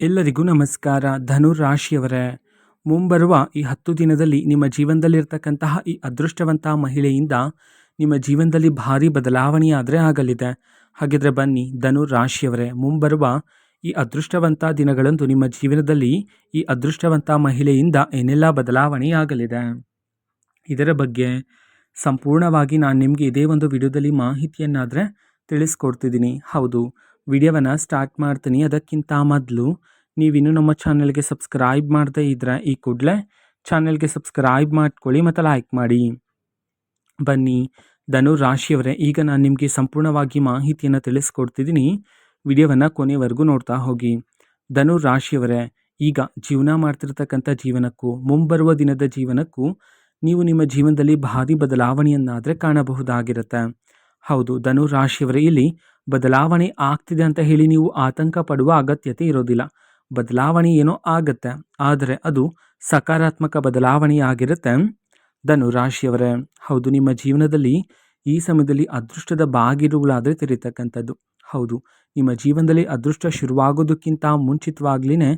ಎಲ್ಲರಿಗೂ ನಮಸ್ಕಾರ. ಧನುರಾಶಿಯವರೇ, ಮುಂಬರುವ ಈ 10 ದಿನದಲ್ಲಿ ನಿಮ್ಮ ಜೀವನದಲ್ಲಿರ್ತಕ್ಕಂತಹ ಈ ಅದೃಷ್ಟವಂತ ಮಹಿಳೆಯಿಂದ ನಿಮ್ಮ ಜೀವನದಲ್ಲಿ ಭಾರಿ ಬದಲಾವಣೆಯಾದರೆ ಆಗಲಿದೆ. ಹಾಗಿದ್ರೆ ಬನ್ನಿ ಧನುರಾಶಿಯವರೇ, ಮುಂಬರುವ ಈ ಅದೃಷ್ಟವಂತ ದಿನಗಳಂದು ನಿಮ್ಮ ಜೀವನದಲ್ಲಿ ಈ ಅದೃಷ್ಟವಂತ ಮಹಿಳೆಯಿಂದ ಏನೆಲ್ಲ ಬದಲಾವಣೆಯಾಗಲಿದೆ ಇದರ ಬಗ್ಗೆ ಸಂಪೂರ್ಣವಾಗಿ ನಾನು ನಿಮಗೆ ಇದೇ ಒಂದು ವಿಡಿಯೋದಲ್ಲಿ ಮಾಹಿತಿಯನ್ನಾದರೆ ತಿಳಿಸ್ಕೊಡ್ತಿದ್ದೀನಿ. ಹೌದು, ವಿಡಿಯೋವನ್ನು ಸ್ಟಾರ್ಟ್ ಮಾಡ್ತೀನಿ. ಅದಕ್ಕಿಂತ ಮೊದಲು ನೀವಿನ್ನೂ ನಮ್ಮ ಚಾನಲ್ಗೆ ಸಬ್ಸ್ಕ್ರೈಬ್ ಮಾಡದೇ ಇದ್ದರೆ ಈ ಕೂಡಲೇ ಚಾನಲ್ಗೆ ಸಬ್ಸ್ಕ್ರೈಬ್ ಮಾಡ್ಕೊಳ್ಳಿ ಮತ್ತು ಲೈಕ್ ಮಾಡಿ. ಬನ್ನಿ ಧನುರಾಶಿಯವರೇ, ಈಗ ನಾನು ನಿಮಗೆ ಸಂಪೂರ್ಣವಾಗಿ ಮಾಹಿತಿಯನ್ನು ತಿಳಿಸ್ಕೊಡ್ತಿದ್ದೀನಿ. ವಿಡಿಯೋವನ್ನು ಕೊನೆವರೆಗೂ ನೋಡ್ತಾ ಹೋಗಿ. ಧನುರಾಶಿಯವರೇ, ಈಗ ಜೀವನ ಮಾಡ್ತಿರ್ತಕ್ಕಂಥ ಜೀವನಕ್ಕೂ ಮುಂಬರುವ ದಿನದ ಜೀವನಕ್ಕೂ ನೀವು ನಿಮ್ಮ ಜೀವನದಲ್ಲಿ ಭಾರಿ ಬದಲಾವಣೆಯನ್ನಾದರೆ ಕಾಣಬಹುದಾಗಿರುತ್ತೆ. ಹೌದು ಧನುರಾಶಿಯವರೇ, ಇಲ್ಲಿ ಬದಲಾವಣೆ ಆಗ್ತಿದೆ ಅಂತ ಹೇಳಿ ನೀವು ಆತಂಕ ಪಡುವ ಅಗತ್ಯತೆ ಇರೋದಿಲ್ಲ. ಬದಲಾವಣೆ ಏನೋ ಆಗತ್ತೆ, ಆದರೆ ಅದು ಸಕಾರಾತ್ಮಕ ಬದಲಾವಣೆ ಆಗಿರುತ್ತೆ. ಧನುರಾಶಿಯವರೇ, ಹೌದು, ನಿಮ್ಮ ಜೀವನದಲ್ಲಿ ಈ ಸಮಯದಲ್ಲಿ ಅದೃಷ್ಟದ ಬಾಗಿಲುಗಳಾದರೆ ತೆರೀತಕ್ಕಂಥದ್ದು. ಹೌದು, ನಿಮ್ಮ ಜೀವನದಲ್ಲಿ ಅದೃಷ್ಟ ಶುರುವಾಗೋದಕ್ಕಿಂತ ಮುಂಚಿತವಾಗ್ಲೇ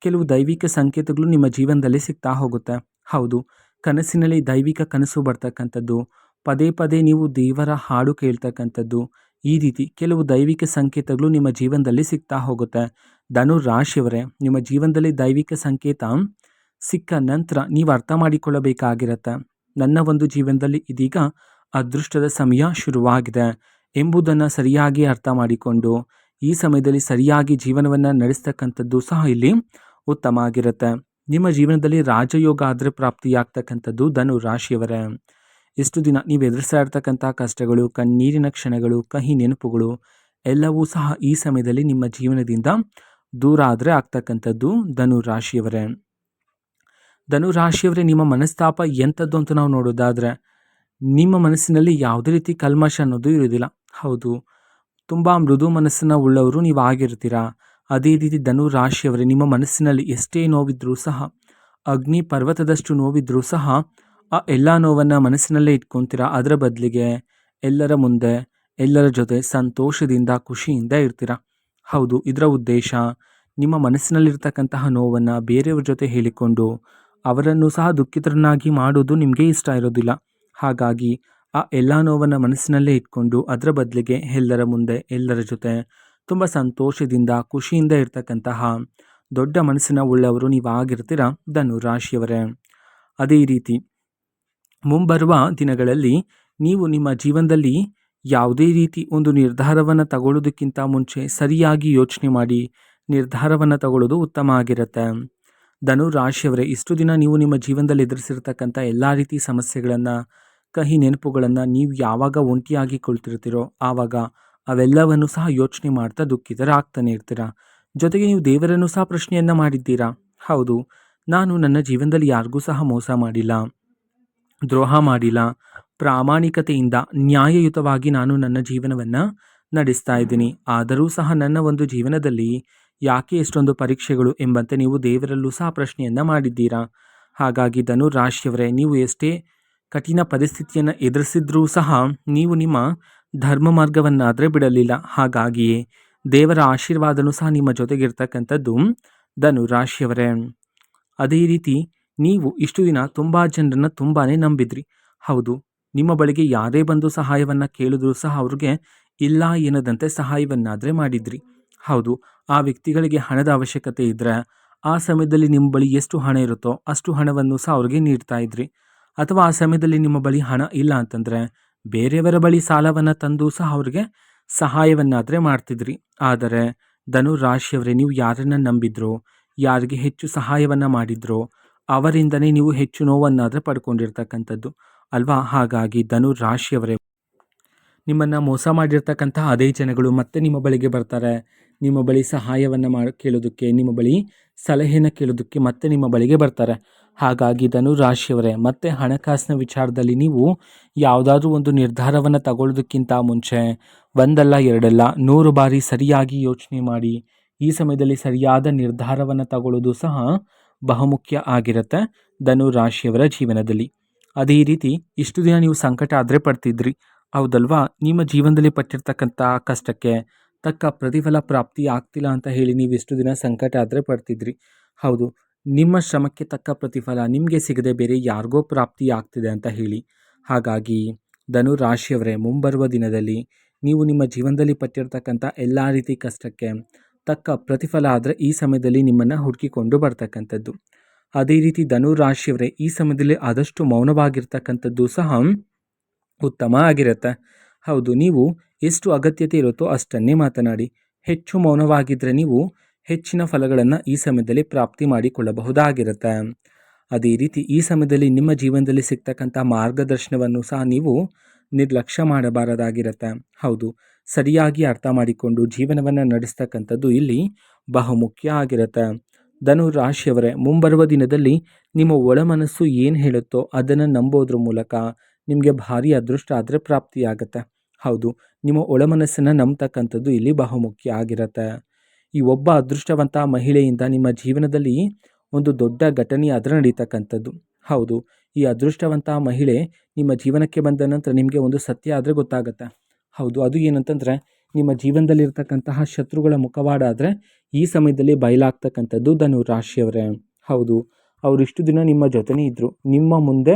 ಕೆಲವು ದೈವಿಕ ಸಂಕೇತಗಳು ನಿಮ್ಮ ಜೀವನದಲ್ಲಿ ಸಿಗ್ತಾ ಹೋಗುತ್ತೆ. ಹೌದು, ಕನಸಿನಲ್ಲಿ ದೈವಿಕ ಕನಸು ಬರ್ತಕ್ಕಂಥದ್ದು, ಪದೇ ಪದೇ ನೀವು ದೇವರ ಹಾಡು ಕೇಳ್ತಕ್ಕಂಥದ್ದು, ಈ ರೀತಿ ಕೆಲವು ದೈವಿಕ ಸಂಕೇತಗಳು ನಿಮ್ಮ ಜೀವನದಲ್ಲಿ ಸಿಗ್ತಾ ಹೋಗುತ್ತೆ. ಧನುರಾಶಿಯವರೇ, ನಿಮ್ಮ ಜೀವನದಲ್ಲಿ ದೈವಿಕ ಸಂಕೇತ ಸಿಕ್ಕ ನಂತರ ನೀವು ಅರ್ಥ ಮಾಡಿಕೊಳ್ಳಬೇಕಾಗಿರುತ್ತೆ. ನನ್ನ ಒಂದು ಜೀವನದಲ್ಲಿ ಇದೀಗ ಅದೃಷ್ಟದ ಸಮಯ ಶುರುವಾಗಿದೆ ಎಂಬುದನ್ನು ಸರಿಯಾಗಿ ಅರ್ಥ ಮಾಡಿಕೊಂಡು ಈ ಸಮಯದಲ್ಲಿ ಸರಿಯಾಗಿ ಜೀವನವನ್ನು ನಡೆಸ್ತಕ್ಕಂಥದ್ದು ಸಹ ಇಲ್ಲಿ ಉತ್ತಮ ಆಗಿರುತ್ತೆ. ನಿಮ್ಮ ಜೀವನದಲ್ಲಿ ರಾಜಯೋಗ ಆದರೆ ಪ್ರಾಪ್ತಿಯಾಗ್ತಕ್ಕಂಥದ್ದು. ಧನುರಾಶಿಯವರೇ, ಎಷ್ಟು ದಿನ ನೀವು ಎದುರಿಸ್ತಾ ಇರ್ತಕ್ಕಂಥ ಕಷ್ಟಗಳು, ಕಣ್ಣೀರಿನ ಕ್ಷಣಗಳು, ಕಹಿ ನೆನಪುಗಳು ಎಲ್ಲವೂ ಸಹ ಈ ಸಮಯದಲ್ಲಿ ನಿಮ್ಮ ಜೀವನದಿಂದ ದೂರ ಆದರೆ ಆಗ್ತಕ್ಕಂಥದ್ದು. ಧನುರಾಶಿಯವರೇ, ನಿಮ್ಮ ಮನಸ್ತಾಪ ಎಂಥದ್ದು ಅಂತ ನಾವು ನೋಡೋದಾದರೆ ನಿಮ್ಮ ಮನಸ್ಸಿನಲ್ಲಿ ಯಾವುದೇ ರೀತಿ ಕಲ್ಮಶ ಅನ್ನೋದು ಇರೋದಿಲ್ಲ. ಹೌದು, ತುಂಬ ಮೃದು ಮನಸ್ಸನ್ನು ಉಳ್ಳವರು ನೀವು ಆಗಿರ್ತೀರಾ. ಅದೇ ರೀತಿ ಧನುರಾಶಿಯವರೇ, ನಿಮ್ಮ ಮನಸ್ಸಿನಲ್ಲಿ ಎಷ್ಟೇ ನೋವಿದ್ರೂ ಸಹ, ಅಗ್ನಿ ಪರ್ವತದಷ್ಟು ನೋವಿದ್ರೂ ಸಹ ಆ ಎಲ್ಲ ನೋವನ್ನು ಮನಸ್ಸಿನಲ್ಲೇ ಇಟ್ಕೊತೀರಾ. ಅದರ ಬದಲಿಗೆ ಎಲ್ಲರ ಮುಂದೆ ಎಲ್ಲರ ಜೊತೆ ಸಂತೋಷದಿಂದ ಖುಷಿಯಿಂದ ಇರ್ತೀರಾ. ಹೌದು, ಇದರ ಉದ್ದೇಶ ನಿಮ್ಮ ಮನಸ್ಸಿನಲ್ಲಿರ್ತಕ್ಕಂತಹ ನೋವನ್ನು ಬೇರೆಯವ್ರ ಜೊತೆ ಹೇಳಿಕೊಂಡು ಅವರನ್ನು ಸಹ ದುಃಖಿತರನ್ನಾಗಿ ಮಾಡೋದು ನಿಮಗೆ ಇಷ್ಟ ಇರೋದಿಲ್ಲ. ಹಾಗಾಗಿ ಆ ಎಲ್ಲ ನೋವನ್ನು ಮನಸ್ಸಿನಲ್ಲೇ ಇಟ್ಕೊಂಡು ಅದರ ಬದಲಿಗೆ ಎಲ್ಲರ ಮುಂದೆ ಎಲ್ಲರ ಜೊತೆ ತುಂಬ ಸಂತೋಷದಿಂದ ಖುಷಿಯಿಂದ ಇರ್ತಕ್ಕಂತಹ ದೊಡ್ಡ ಮನಸ್ಸಿನ ಉಳ್ಳವರು ನೀವು ಆಗಿರ್ತೀರಾ ಧನುರಾಶಿಯವರೇ. ಅದೇ ರೀತಿ ಮುಂಬರುವ ದಿನಗಳಲ್ಲಿ ನೀವು ನಿಮ್ಮ ಜೀವನದಲ್ಲಿ ಯಾವುದೇ ರೀತಿ ಒಂದು ನಿರ್ಧಾರವನ್ನು ತಗೊಳ್ಳೋದಕ್ಕಿಂತ ಮುಂಚೆ ಸರಿಯಾಗಿ ಯೋಚನೆ ಮಾಡಿ ನಿರ್ಧಾರವನ್ನು ತಗೊಳ್ಳೋದು ಉತ್ತಮ ಆಗಿರುತ್ತೆ. ಧನುರಾಶಿಯವರೇ, ಇಷ್ಟು ದಿನ ನೀವು ನಿಮ್ಮ ಜೀವನದಲ್ಲಿ ಎದುರಿಸಿರ್ತಕ್ಕಂಥ ಎಲ್ಲ ರೀತಿ ಸಮಸ್ಯೆಗಳನ್ನು, ಕಹಿ ನೆನಪುಗಳನ್ನು ನೀವು ಯಾವಾಗ ಒಂಟಿಯಾಗಿ ಕುಳಿತಿರ್ತೀರೋ ಆವಾಗ ಅವೆಲ್ಲವನ್ನು ಸಹ ಯೋಚನೆ ಮಾಡ್ತಾ ದುಃಖಿತರಾಗ್ತಾನೆ ಇರ್ತೀರಾ. ಜೊತೆಗೆ ನೀವು ದೇವರನ್ನು ಸಹ ಪ್ರಶ್ನೆಯನ್ನು ಮಾಡಿದ್ದೀರಾ. ಹೌದು, ನಾನು ನನ್ನ ಜೀವನದಲ್ಲಿ ಯಾರಿಗೂ ಸಹ ಮೋಸ ಮಾಡಿಲ್ಲ, ದ್ರೋಹ ಮಾಡಿಲ್ಲ, ಪ್ರಾಮಾಣಿಕತೆಯಿಂದ ನ್ಯಾಯಯುತವಾಗಿ ನಾನು ನನ್ನ ಜೀವನವನ್ನು ನಡೆಸ್ತಾ ಇದ್ದೀನಿ. ಆದರೂ ಸಹ ನನ್ನ ಒಂದು ಜೀವನದಲ್ಲಿ ಯಾಕೆ ಎಷ್ಟೊಂದು ಪರೀಕ್ಷೆಗಳು ಎಂಬಂತೆ ನೀವು ದೇವರಲ್ಲೂ ಸಹ ಪ್ರಶ್ನೆಯನ್ನು ಮಾಡಿದ್ದೀರಾ. ಹಾಗಾಗಿ ಧನುರಾಶಿಯವರೇ, ನೀವು ಎಷ್ಟೇ ಕಠಿಣ ಪರಿಸ್ಥಿತಿಯನ್ನು ಎದುರಿಸಿದ್ರೂ ಸಹ ನೀವು ನಿಮ್ಮ ಧರ್ಮ ಮಾರ್ಗವನ್ನಾದರೆ ಬಿಡಲಿಲ್ಲ. ಹಾಗಾಗಿಯೇ ದೇವರ ಆಶೀರ್ವಾದನೂ ಸಹ ನಿಮ್ಮ ಜೊತೆಗಿರ್ತಕ್ಕಂಥದ್ದು. ಧನುರಾಶಿಯವರೇ, ಅದೇ ರೀತಿ ನೀವು ಇಷ್ಟು ದಿನ ತುಂಬ ಜನರನ್ನು ತುಂಬಾ ನಂಬಿದ್ರಿ. ಹೌದು, ನಿಮ್ಮ ಬಳಿಗೆ ಯಾರೇ ಬಂದು ಸಹಾಯವನ್ನು ಕೇಳಿದ್ರೂ ಸಹ ಅವ್ರಿಗೆ ಇಲ್ಲ ಎನ್ನದಂತೆ ಸಹಾಯವನ್ನಾದರೆ ಮಾಡಿದ್ರಿ. ಹೌದು, ಆ ವ್ಯಕ್ತಿಗಳಿಗೆ ಹಣದ ಅವಶ್ಯಕತೆ ಇದ್ದರೆ ಆ ಸಮಯದಲ್ಲಿ ನಿಮ್ಮ ಬಳಿ ಎಷ್ಟು ಹಣ ಇರುತ್ತೋ ಅಷ್ಟು ಹಣವನ್ನು ಸಹ ಅವ್ರಿಗೆ ನೀಡ್ತಾ ಇದ್ರಿ. ಅಥವಾ ಆ ಸಮಯದಲ್ಲಿ ನಿಮ್ಮ ಬಳಿ ಹಣ ಇಲ್ಲ ಅಂತಂದರೆ ಬೇರೆಯವರ ಬಳಿ ಸಾಲವನ್ನು ತಂದು ಸಹ ಅವ್ರಿಗೆ ಸಹಾಯವನ್ನಾದರೆ ಮಾಡ್ತಿದ್ರಿ. ಆದರೆ ಧನುರಾಶಿಯವರೇ, ನೀವು ಯಾರನ್ನು ನಂಬಿದ್ರೋ, ಯಾರಿಗೆ ಹೆಚ್ಚು ಸಹಾಯವನ್ನು ಮಾಡಿದ್ರೋ ಅವರಿಂದನೇ ನೀವು ಹೆಚ್ಚು ನೋವನ್ನಾದರೆ ಪಡ್ಕೊಂಡಿರ್ತಕ್ಕಂಥದ್ದು ಅಲ್ವಾ. ಹಾಗಾಗಿ ಧನುರಾಶಿಯವರೇ, ನಿಮ್ಮನ್ನು ಮೋಸ ಮಾಡಿರ್ತಕ್ಕಂತಹ ಅದೇ ಜನಗಳು ಮತ್ತೆ ನಿಮ್ಮ ಬಳಿಗೆ ಬರ್ತಾರೆ. ನಿಮ್ಮ ಬಳಿ ಸಹಾಯವನ್ನು ಕೇಳೋದಕ್ಕೆ, ನಿಮ್ಮ ಬಳಿ ಸಲಹೆಯನ್ನು ಕೇಳೋದಕ್ಕೆ ಮತ್ತೆ ನಿಮ್ಮ ಬಳಿಗೆ ಬರ್ತಾರೆ. ಹಾಗಾಗಿ ಧನುರಾಶಿಯವರೇ, ಮತ್ತೆ ಹಣಕಾಸಿನ ವಿಚಾರದಲ್ಲಿ ನೀವು ಯಾವುದಾದ್ರೂ ಒಂದು ನಿರ್ಧಾರವನ್ನು ತಗೊಳ್ಳೋದಕ್ಕಿಂತ ಮುಂಚೆ ಒಂದಲ್ಲ ಎರಡಲ್ಲ 100 ಬಾರಿ ಸರಿಯಾಗಿ ಯೋಚನೆ ಮಾಡಿ ಈ ಸಮಯದಲ್ಲಿ ಸರಿಯಾದ ನಿರ್ಧಾರವನ್ನು ತಗೊಳ್ಳೋದು ಸಹ ಬಹುಮುಖ್ಯ ಆಗಿರುತ್ತೆ ಧನುರಾಶಿಯವರ ಜೀವನದಲ್ಲಿ. ಅದೇ ರೀತಿ ಇಷ್ಟು ದಿನ ನೀವು ಸಂಕಟ ಆದರೆ ಪಡ್ತಿದ್ರಿ, ಹೌದಲ್ವಾ. ನಿಮ್ಮ ಜೀವನದಲ್ಲಿ ಪಟ್ಟಿರ್ತಕ್ಕಂಥ ಕಷ್ಟಕ್ಕೆ ತಕ್ಕ ಪ್ರತಿಫಲ ಪ್ರಾಪ್ತಿ ಆಗ್ತಿಲ್ಲ ಅಂತ ಹೇಳಿ ನೀವು ಇಷ್ಟು ದಿನ ಸಂಕಟ ಆದರೆ ಪಡ್ತಿದ್ರಿ. ಹೌದು, ನಿಮ್ಮ ಶ್ರಮಕ್ಕೆ ತಕ್ಕ ಪ್ರತಿಫಲ ನಿಮಗೆ ಸಿಗದೆ ಬೇರೆ ಯಾರಿಗೋ ಪ್ರಾಪ್ತಿ ಆಗ್ತಿದೆ ಅಂತ ಹೇಳಿ. ಹಾಗಾಗಿ ಧನು ರಾಶಿಯವರೇ, ಮುಂಬರುವ ದಿನದಲ್ಲಿ ನೀವು ನಿಮ್ಮ ಜೀವನದಲ್ಲಿ ಪಟ್ಟಿರ್ತಕ್ಕಂಥ ಎಲ್ಲ ರೀತಿ ಕಷ್ಟಕ್ಕೆ ತಕ್ಕ ಪ್ರತಿಫಲ ಆದರೆ ಈ ಸಮಯದಲ್ಲಿ ನಿಮ್ಮನ್ನು ಹುಡುಕಿಕೊಂಡು ಬರ್ತಕ್ಕಂಥದ್ದು. ಅದೇ ರೀತಿ ಧನು ರಾಶಿಯವರೇ, ಈ ಸಮಯದಲ್ಲಿ ಆದಷ್ಟು ಮೌನವಾಗಿರ್ತಕ್ಕಂಥದ್ದು ಸಹ ಉತ್ತಮ ಆಗಿರುತ್ತೆ. ಹೌದು, ನೀವು ಎಷ್ಟು ಅಗತ್ಯತೆ ಇರುತ್ತೋ ಅಷ್ಟನ್ನೇ ಮಾತನಾಡಿ. ಹೆಚ್ಚು ಮೌನವಾಗಿದ್ದರೆ ನೀವು ಹೆಚ್ಚಿನ ಫಲಗಳನ್ನು ಈ ಸಮಯದಲ್ಲಿ ಪ್ರಾಪ್ತಿ ಮಾಡಿಕೊಳ್ಳಬಹುದಾಗಿರುತ್ತೆ. ಅದೇ ರೀತಿ ಈ ಸಮಯದಲ್ಲಿ ನಿಮ್ಮ ಜೀವನದಲ್ಲಿ ಸಿಗ್ತಕ್ಕಂಥ ಮಾರ್ಗದರ್ಶನವನ್ನು ಸಹ ನೀವು ನಿರ್ಲಕ್ಷ್ಯ ಮಾಡಬಾರದಾಗಿರುತ್ತೆ. ಹೌದು, ಸರಿಯಾಗಿ ಅರ್ಥ ಮಾಡಿಕೊಂಡು ಜೀವನವನ್ನು ನಡೆಸ್ತಕ್ಕಂಥದ್ದು ಇಲ್ಲಿ ಬಹುಮುಖ್ಯ ಆಗಿರುತ್ತೆ. ಧನು ರಾಶಿಯವರೇ, ಮುಂಬರುವ ದಿನದಲ್ಲಿ ನಿಮ್ಮ ಒಳ ಮನಸ್ಸು ಏನು ಹೇಳುತ್ತೋ ಅದನ್ನು ನಂಬೋದ್ರ ಮೂಲಕ ನಿಮಗೆ ಭಾರಿ ಅದೃಷ್ಟ ಆದರೆ ಪ್ರಾಪ್ತಿಯಾಗುತ್ತೆ. ಹೌದು, ನಿಮ್ಮ ಒಳ ಮನಸ್ಸನ್ನು ನಂಬತಕ್ಕಂಥದ್ದು ಇಲ್ಲಿ ಬಹುಮುಖ್ಯ ಆಗಿರುತ್ತೆ. ಈ ಒಬ್ಬ ಅದೃಷ್ಟವಂತ ಮಹಿಳೆಯಿಂದ ನಿಮ್ಮ ಜೀವನದಲ್ಲಿ ಒಂದು ದೊಡ್ಡ ಘಟನೆ ಅದರ ನಡೀತಕ್ಕಂಥದ್ದು. ಹೌದು, ಈ ಅದೃಷ್ಟವಂತ ಮಹಿಳೆ ನಿಮ್ಮ ಜೀವನಕ್ಕೆ ಬಂದ ನಂತರ ನಿಮಗೆ ಒಂದು ಸತ್ಯ ಆದರೆ ಗೊತ್ತಾಗುತ್ತೆ. ಹೌದು, ಅದು ಏನಂತಂದರೆ ನಿಮ್ಮ ಜೀವನದಲ್ಲಿರ್ತಕ್ಕಂತಹ ಶತ್ರುಗಳ ಮುಖವಾಡ ಆದರೆ ಈ ಸಮಯದಲ್ಲಿ ಬಯಲಾಗ್ತಕ್ಕಂಥದ್ದು ಧನು ರಾಶಿಯವರೇ. ಹೌದು, ಅವರು ಇಷ್ಟು ದಿನ ನಿಮ್ಮ ಜೊತೆನೇ ಇದ್ದರು, ನಿಮ್ಮ ಮುಂದೆ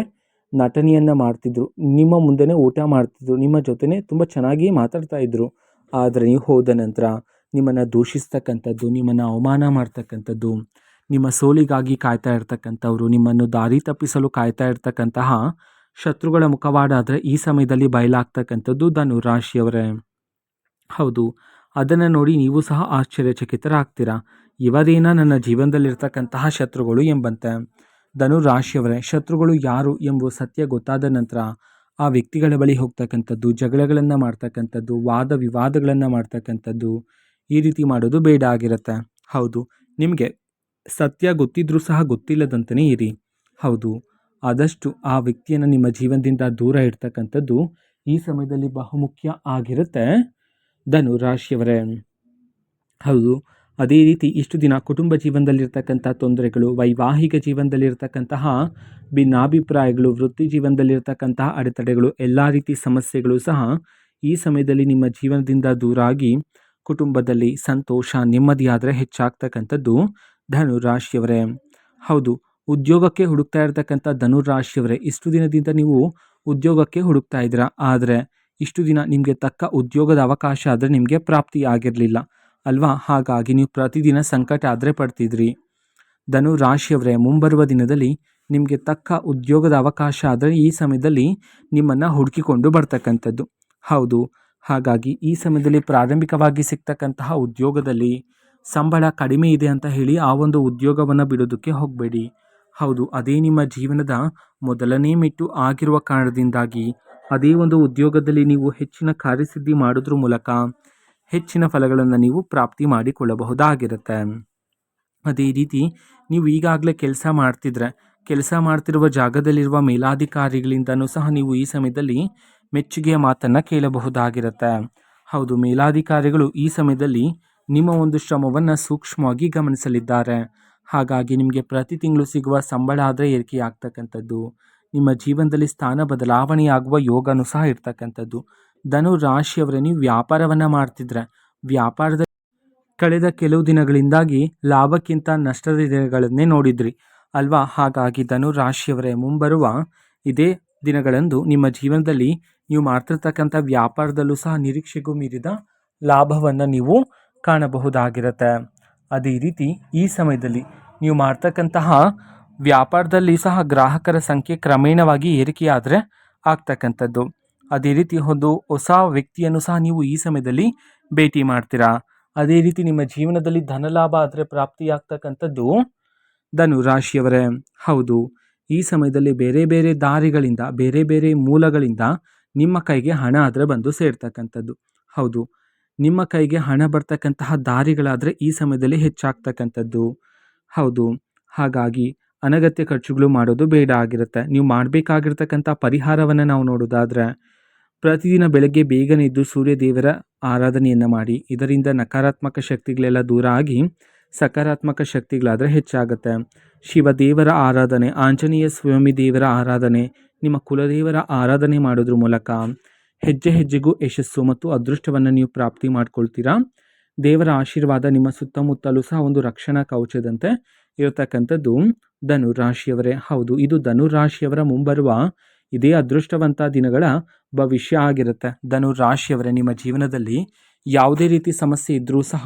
ನಟನೆಯನ್ನು ಮಾಡ್ತಿದ್ರು, ನಿಮ್ಮ ಮುಂದೆನೇ ಊಟ ಮಾಡ್ತಿದ್ರು, ನಿಮ್ಮ ಜೊತೆನೇ ತುಂಬ ಚೆನ್ನಾಗಿ ಮಾತಾಡ್ತಾ ಇದ್ದರು. ಆದರೆ ನೀವು ಹೋದ ನಂತರ ನಿಮ್ಮನ್ನು ದೂಷಿಸ್ತಕ್ಕಂಥದ್ದು, ನಿಮ್ಮನ್ನು ಅವಮಾನ ಮಾಡ್ತಕ್ಕಂಥದ್ದು, ನಿಮ್ಮ ಸೋಲಿಗಾಗಿ ಕಾಯ್ತಾ ಇರ್ತಕ್ಕಂಥವ್ರು, ನಿಮ್ಮನ್ನು ದಾರಿ ತಪ್ಪಿಸಲು ಕಾಯ್ತಾ ಇರ್ತಕ್ಕಂತಹ ಶತ್ರುಗಳ ಮುಖವಾಡ ಆದರೆ ಈ ಸಮಯದಲ್ಲಿ ಬಯಲಾಗ್ತಕ್ಕಂಥದ್ದು ಧನು ರಾಶಿಯವರೇ. ಹೌದು, ಅದನ್ನು ನೋಡಿ ನೀವು ಸಹ ಆಶ್ಚರ್ಯಚಕಿತರಾಗ್ತೀರಾ. ಇವರೇನ ನನ್ನ ಜೀವನದಲ್ಲಿರ್ತಕ್ಕಂತಹ ಶತ್ರುಗಳು ಎಂಬಂತೆ. ಧನು ರಾಶಿಯವರೇ, ಶತ್ರುಗಳು ಯಾರು ಎಂಬುವ ಸತ್ಯ ಗೊತ್ತಾದ ನಂತರ ಆ ವ್ಯಕ್ತಿಗಳ ಬಳಿ ಹೋಗ್ತಕ್ಕಂಥದ್ದು, ಜಗಳಗಳನ್ನು ಮಾಡ್ತಕ್ಕಂಥದ್ದು, ವಾದ ವಿವಾದಗಳನ್ನು ಮಾಡ್ತಕ್ಕಂಥದ್ದು, ಈ ರೀತಿ ಮಾಡೋದು ಬೇಡ ಆಗಿರುತ್ತೆ. ಹೌದು, ನಿಮಗೆ ಸತ್ಯ ಗೊತ್ತಿದ್ರೂ ಸಹ ಗೊತ್ತಿಲ್ಲದಂತಲೇ ಇರಿ. ಹೌದು, ಆದಷ್ಟು ಆ ವ್ಯಕ್ತಿಯನ್ನು ನಿಮ್ಮ ಜೀವನದಿಂದ ದೂರ ಇಡ್ತಕ್ಕಂಥದ್ದು ಈ ಸಮಯದಲ್ಲಿ ಬಹುಮುಖ್ಯ ಆಗಿರುತ್ತೆ ಧನು ರಾಶಿಯವರೇ. ಹೌದು, ಅದೇ ರೀತಿ ಇಷ್ಟು ದಿನ ಕುಟುಂಬ ಜೀವನದಲ್ಲಿರ್ತಕ್ಕಂಥ ತೊಂದರೆಗಳು, ವೈವಾಹಿಕ ಜೀವನದಲ್ಲಿರ್ತಕ್ಕಂತಹ ಭಿನ್ನಾಭಿಪ್ರಾಯಗಳು, ವೃತ್ತಿ ಜೀವನದಲ್ಲಿರ್ತಕ್ಕಂತಹ ಅಡೆತಡೆಗಳು, ಎಲ್ಲ ರೀತಿ ಸಮಸ್ಯೆಗಳು ಸಹ ಈ ಸಮಯದಲ್ಲಿ ನಿಮ್ಮ ಜೀವನದಿಂದ ದೂರ ಆಗಿ ಕುಟುಂಬದಲ್ಲಿ ಸಂತೋಷ, ನೆಮ್ಮದಿಯಾದರೆ ಹೆಚ್ಚಾಗ್ತಕ್ಕಂಥದ್ದು ಧನು ರಾಶಿಯವರೇ. ಹೌದು, ಉದ್ಯೋಗಕ್ಕೆ ಹುಡುಕ್ತಾ ಇರ್ತಕ್ಕಂಥ ಧನು ರಾಶಿಯವರೇ, ಇಷ್ಟು ದಿನದಿಂದ ನೀವು ಉದ್ಯೋಗಕ್ಕೆ ಹುಡುಕ್ತಾ ಇದ್ದೀರಾ, ಆದರೆ ಇಷ್ಟು ದಿನ ನಿಮಗೆ ತಕ್ಕ ಉದ್ಯೋಗದ ಅವಕಾಶ ಆದರೆ ನಿಮಗೆ ಪ್ರಾಪ್ತಿ ಆಗಿರಲಿಲ್ಲ ಅಲ್ವಾ? ಹಾಗಾಗಿ ನೀವು ಪ್ರತಿದಿನ ಸಂಕಟ ಆದರೆ ಪಡ್ತಿದ್ರಿ. ಧನು ರಾಶಿಯವರೇ, ಮುಂಬರುವ ದಿನದಲ್ಲಿ ನಿಮಗೆ ತಕ್ಕ ಉದ್ಯೋಗದ ಅವಕಾಶ ಆದರೆ ಈ ಸಮಯದಲ್ಲಿ ನಿಮ್ಮನ್ನು ಹುಡುಕಿಕೊಂಡು ಬರ್ತಕ್ಕಂಥದ್ದು. ಹೌದು, ಹಾಗಾಗಿ ಈ ಸಮಯದಲ್ಲಿ ಪ್ರಾರಂಭಿಕವಾಗಿ ಸಿಗ್ತಕ್ಕಂತಹ ಉದ್ಯೋಗದಲ್ಲಿ ಸಂಬಳ ಕಡಿಮೆ ಇದೆ ಅಂತ ಹೇಳಿ ಆ ಒಂದು ಉದ್ಯೋಗವನ್ನು ಬಿಡೋದಕ್ಕೆ ಹೋಗಬೇಡಿ. ಹೌದು, ಅದೇ ನಿಮ್ಮ ಜೀವನದ ಮೊದಲನೇ ಮೆಟ್ಟು ಆಗಿರುವ ಕಾರಣದಿಂದಾಗಿ ಅದೇ ಒಂದು ಉದ್ಯೋಗದಲ್ಲಿ ನೀವು ಹೆಚ್ಚಿನ ಕಾರ್ಯಸಿದ್ಧಿ ಮಾಡೋದ್ರ ಮೂಲಕ ಹೆಚ್ಚಿನ ಫಲಗಳನ್ನು ನೀವು ಪ್ರಾಪ್ತಿ ಮಾಡಿಕೊಳ್ಳಬಹುದಾಗಿರುತ್ತೆ. ಅದೇ ರೀತಿ ನೀವು ಈಗಾಗಲೇ ಕೆಲಸ ಮಾಡ್ತಿರುವ ಜಾಗದಲ್ಲಿರುವ ಮೇಲಾಧಿಕಾರಿಗಳಿಂದನೂ ಸಹ ನೀವು ಈ ಸಮಯದಲ್ಲಿ ಮೆಚ್ಚುಗೆಯ ಮಾತನ್ನು ಕೇಳಬಹುದಾಗಿರುತ್ತೆ. ಹೌದು, ಮೇಲಾಧಿಕಾರಿಗಳು ಈ ಸಮಯದಲ್ಲಿ ನಿಮ್ಮ ಒಂದು ಶ್ರಮವನ್ನು ಸೂಕ್ಷ್ಮವಾಗಿ ಗಮನಿಸಲಿದ್ದಾರೆ. ಹಾಗಾಗಿ ನಿಮಗೆ ಪ್ರತಿ ತಿಂಗಳು ಸಿಗುವ ಸಂಬಳ ಆದರೆ ಏರಿಕೆಯಾಗ್ತಕ್ಕಂಥದ್ದು, ನಿಮ್ಮ ಜೀವನದಲ್ಲಿ ಸ್ಥಾನ ಬದಲಾವಣೆಯಾಗುವ ಯೋಗನೂ ಸಹ ಇರ್ತಕ್ಕಂಥದ್ದು. ಧನು ರಾಶಿಯವರೇ, ನೀವು ವ್ಯಾಪಾರವನ್ನು ಮಾಡ್ತಿದ್ರೆ ವ್ಯಾಪಾರದ ಕಳೆದ ಕೆಲವು ದಿನಗಳಿಂದಾಗಿ ಲಾಭಕ್ಕಿಂತ ನಷ್ಟದ ದಿನಗಳನ್ನೇ ನೋಡಿದ್ರಿ ಅಲ್ವಾ? ಹಾಗಾಗಿ ಧನು ರಾಶಿಯವರೇ, ಮುಂಬರುವ ಇದೇ ದಿನಗಳಂದು ನಿಮ್ಮ ಜೀವನದಲ್ಲಿ ನೀವು ಮಾಡ್ತಿರ್ತಕ್ಕಂಥ ವ್ಯಾಪಾರದಲ್ಲೂ ಸಹ ನಿರೀಕ್ಷೆಗೂ ಮೀರಿದ ಲಾಭವನ್ನು ನೀವು ಕಾಣಬಹುದಾಗಿರುತ್ತೆ. ಅದೇ ರೀತಿ ಈ ಸಮಯದಲ್ಲಿ ನೀವು ಮಾಡ್ತಕ್ಕಂತಹ ವ್ಯಾಪಾರದಲ್ಲಿ ಸಹ ಗ್ರಾಹಕರ ಸಂಖ್ಯೆ ಕ್ರಮೇಣವಾಗಿ ಏರಿಕೆಯಾದರೆ ಆಗ್ತಕ್ಕಂಥದ್ದು. ಅದೇ ರೀತಿ ಒಂದು ಹೊಸ ವ್ಯಕ್ತಿಯನ್ನು ಸಹ ನೀವು ಈ ಸಮಯದಲ್ಲಿ ಭೇಟಿ ಮಾಡ್ತೀರಾ. ಅದೇ ರೀತಿ ನಿಮ್ಮ ಜೀವನದಲ್ಲಿ ಧನಲಾಭ ಆದರೆ ಪ್ರಾಪ್ತಿಯಾಗ್ತಕ್ಕಂಥದ್ದು ಧನು ರಾಶಿಯವರೇ. ಹೌದು, ಈ ಸಮಯದಲ್ಲಿ ಬೇರೆ ಬೇರೆ ದಾರಿಗಳಿಂದ, ಬೇರೆ ಬೇರೆ ಮೂಲಗಳಿಂದ ನಿಮ್ಮ ಕೈಗೆ ಹಣ ಆದರೆ ಬಂದು ಸೇರ್ತಕ್ಕಂಥದ್ದು. ಹೌದು, ನಿಮ್ಮ ಕೈಗೆ ಹಣ ಬರ್ತಕ್ಕಂತಹ ದಾರಿಗಳಾದರೆ ಈ ಸಮಯದಲ್ಲಿ ಹೆಚ್ಚಾಗ್ತಕ್ಕಂಥದ್ದು. ಹೌದು, ಹಾಗಾಗಿ ಅನಗತ್ಯ ಖರ್ಚುಗಳು ಮಾಡೋದು ಬೇಡ ಆಗಿರುತ್ತೆ. ನೀವು ಮಾಡಬೇಕಾಗಿರ್ತಕ್ಕಂಥ ಪರಿಹಾರವನ್ನು ನಾವು ನೋಡೋದಾದರೆ ಪ್ರತಿದಿನ ಬೆಳಗ್ಗೆ ಬೇಗನೆ ಎದ್ದು ಸೂರ್ಯ ದೇವರ ಆರಾಧನೆಯನ್ನು ಮಾಡಿ. ಇದರಿಂದ ನಕಾರಾತ್ಮಕ ಶಕ್ತಿಗಳೆಲ್ಲ ದೂರ ಆಗಿ ಸಕಾರಾತ್ಮಕ ಶಕ್ತಿಗಳಾದರೆ ಹೆಚ್ಚಾಗುತ್ತೆ. ಶಿವದೇವರ ಆರಾಧನೆ, ಆಂಜನೇಯ ಸ್ವಾಮಿ ದೇವರ ಆರಾಧನೆ, ನಿಮ್ಮ ಕುಲದೇವರ ಆರಾಧನೆ ಮಾಡೋದ್ರ ಮೂಲಕ ಹೆಜ್ಜೆ ಹೆಜ್ಜೆಗೂ ಯಶಸ್ಸು ಮತ್ತು ಅದೃಷ್ಟವನ್ನು ನೀವು ಪ್ರಾಪ್ತಿ ಮಾಡ್ಕೊಳ್ತೀರಾ. ದೇವರ ಆಶೀರ್ವಾದ ನಿಮ್ಮ ಸುತ್ತಮುತ್ತಲೂ ಸಹ ಒಂದು ರಕ್ಷಣಾ ಕವಚದಂತೆ ಇರತಕ್ಕಂಥದ್ದು ಧನುರಾಶಿಯವರೇ. ಹೌದು, ಇದು ಧನುರಾಶಿಯವರ ಮುಂಬರುವ ಇದೇ ಅದೃಷ್ಟವಂತ ದಿನಗಳ ಭವಿಷ್ಯ ಆಗಿರುತ್ತೆ. ಧನುರಾಶಿಯವರೇ, ನಿಮ್ಮ ಜೀವನದಲ್ಲಿ ಯಾವುದೇ ರೀತಿ ಸಮಸ್ಯೆ ಇದ್ದರೂ ಸಹ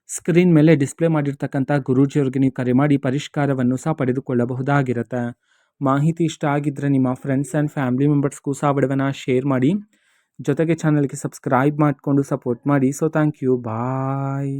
ಸ್ಕ್ರೀನ್ ಮೇಲೆ ಡಿಸ್ಪ್ಲೇ ಮಾಡಿರ್ತಕ್ಕಂಥ ಗುರೂಜಿಯವ್ರಿಗೆ ನೀವು ಕರೆ ಮಾಡಿ ಪರಿಷ್ಕಾರವನ್ನು ಸಹ ಪಡೆದುಕೊಳ್ಳಬಹುದಾಗಿರುತ್ತೆ. ಮಾಹಿತಿ ಇಷ್ಟ ಆಗಿದ್ದರೆ ನಿಮ್ಮ ಫ್ರೆಂಡ್ಸ್ ಆ್ಯಂಡ್ ಫ್ಯಾಮಿಲಿ ಮೆಂಬರ್ಸ್ಗೂ ಸಹ ವಿಡಿಯೋನ ಶೇರ್ ಮಾಡಿ. ಜೊತೆಗೆ ಚಾನಲ್ಗೆ ಸಬ್ಸ್ಕ್ರೈಬ್ ಮಾಡಿಕೊಂಡು ಸಪೋರ್ಟ್ ಮಾಡಿ. So thank you, bye.